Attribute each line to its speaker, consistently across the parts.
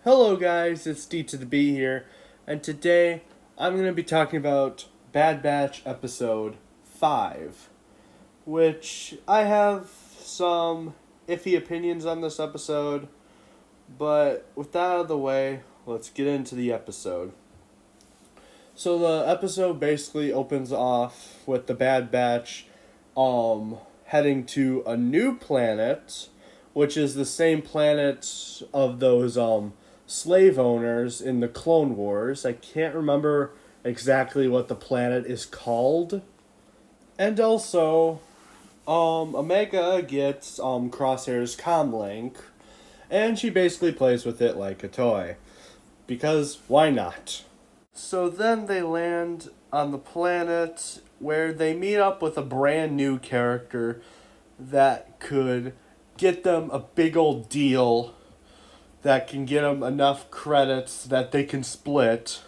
Speaker 1: Hello guys, it's D to the B here, and today I'm going to be talking about Bad Batch episode 5, which I have some iffy opinions on this episode, but with that out of the way, let's get into the episode. So the episode basically opens off with the Bad Batch heading to a new planet, which is the same planet of those slave owners in the Clone Wars. I can't remember exactly what the planet is called. And also, Omega gets Crosshair's comlink, and she basically plays with it like a toy. Because why not? So then they land on the planet where they meet up with a brand new character that could get them a big old deal that can get them enough credits that they can split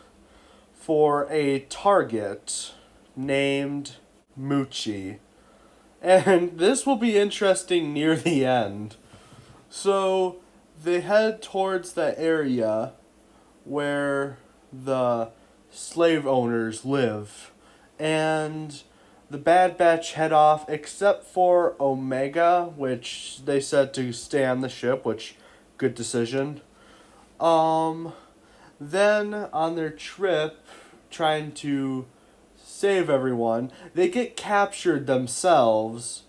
Speaker 1: for a target named Muchi. And this will be interesting near the end. So they head towards the area where the slave owners live, and the Bad Batch head off except for Omega, which they said to stay on the ship, which good decision. Then on their trip trying to save everyone, they get captured themselves.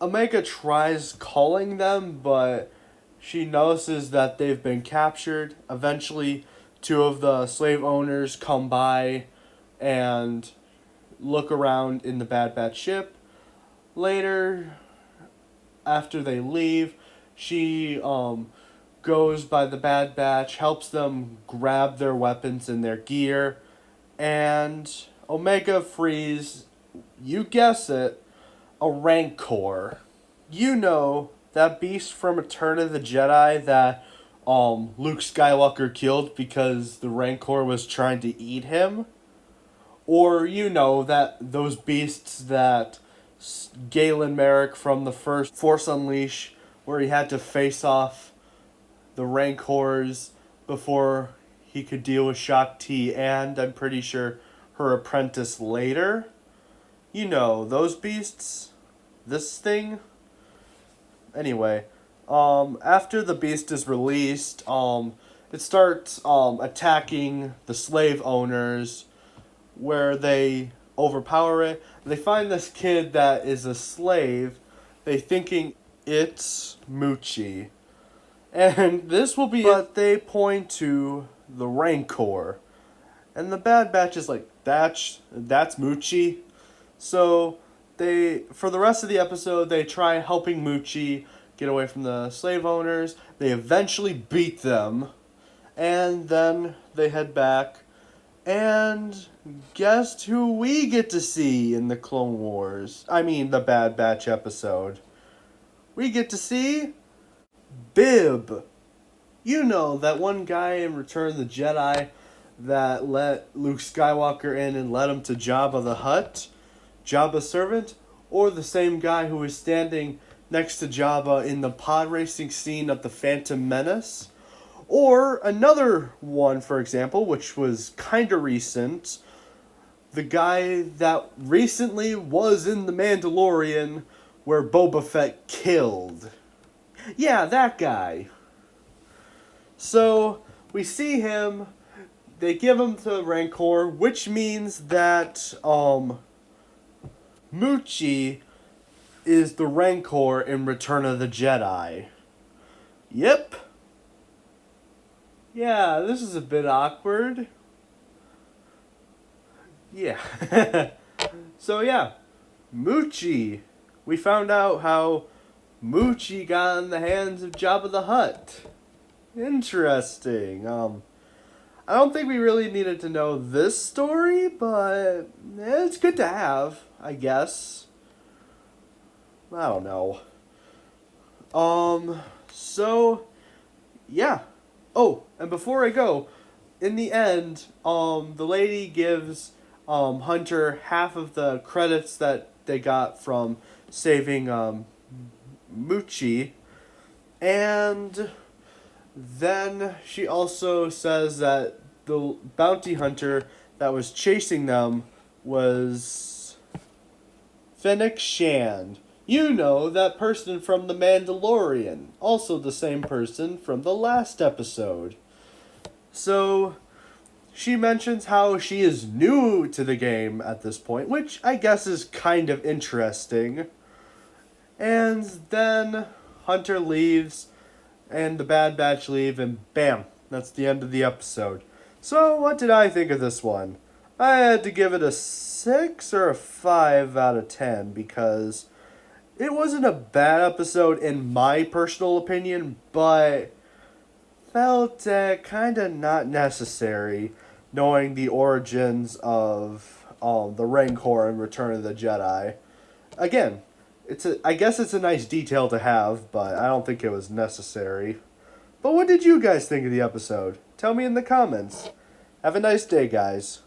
Speaker 1: Omega tries calling them, but she notices that they've been captured. Eventually, two of the slave owners come by and look around in the Bad Batch ship. Later, after they leave, she goes by the Bad Batch, helps them grab their weapons and their gear, and Omega frees, you guess it, a Rancor. You know, that beast from Return of the Jedi that Luke Skywalker killed because the Rancor was trying to eat him? Or, you know, that those beasts that Galen Merrick from the first Force Unleashed, where he had to face off the Rancors before he could deal with Shaak Ti, and I'm pretty sure her apprentice later. You know, those beasts? This thing? Anyway, after the beast is released, it starts attacking the slave owners, where they overpower it. They find this kid that is a slave, they thinking it's Muchi. And this will be, but they point to the Rancor. And the Bad Batch is like, that's Muchi. So they, for the rest of the episode, they try helping Muchi get away from the slave owners. They eventually beat them. And then they head back. And guess who we get to see in the Clone Wars? I mean, the Bad Batch episode. We get to see Bib. You know, that one guy in Return of the Jedi that let Luke Skywalker in and led him to Jabba the Hutt, Jabba's servant, or the same guy who was standing next to Jabba in the pod racing scene of the Phantom Menace, or another one, for example, which was kind of recent, the guy that recently was in The Mandalorian where Boba Fett killed. Yeah, that guy. So, we see him, they give him to Rancor, which means that, Muchi is the Rancor in Return of the Jedi. Yep. Yeah, this is a bit awkward. Yeah. So yeah, Muchi. We found out how Muchi got in the hands of Jabba the Hutt. Interesting. I don't think we really needed to know this story, but it's good to have, I guess. I don't know. So, yeah. Oh, and before I go, in the end, the lady gives Hunter half of the credits that they got from saving Moochie. And then she also says that the bounty hunter that was chasing them was Fennec Shand. You know, that person from The Mandalorian. Also the same person from the last episode. So, she mentions how she is new to the game at this point, which I guess is kind of interesting. And then Hunter leaves, and the Bad Batch leave, and bam, that's the end of the episode. So, what did I think of this one? I had to give it a 6 or a 5 out of 10 because it wasn't a bad episode in my personal opinion, but felt kind of not necessary knowing the origins of the Rancor in Return of the Jedi. Again, I guess it's a nice detail to have, but I don't think it was necessary. But what did you guys think of the episode? Tell me in the comments. Have a nice day, guys.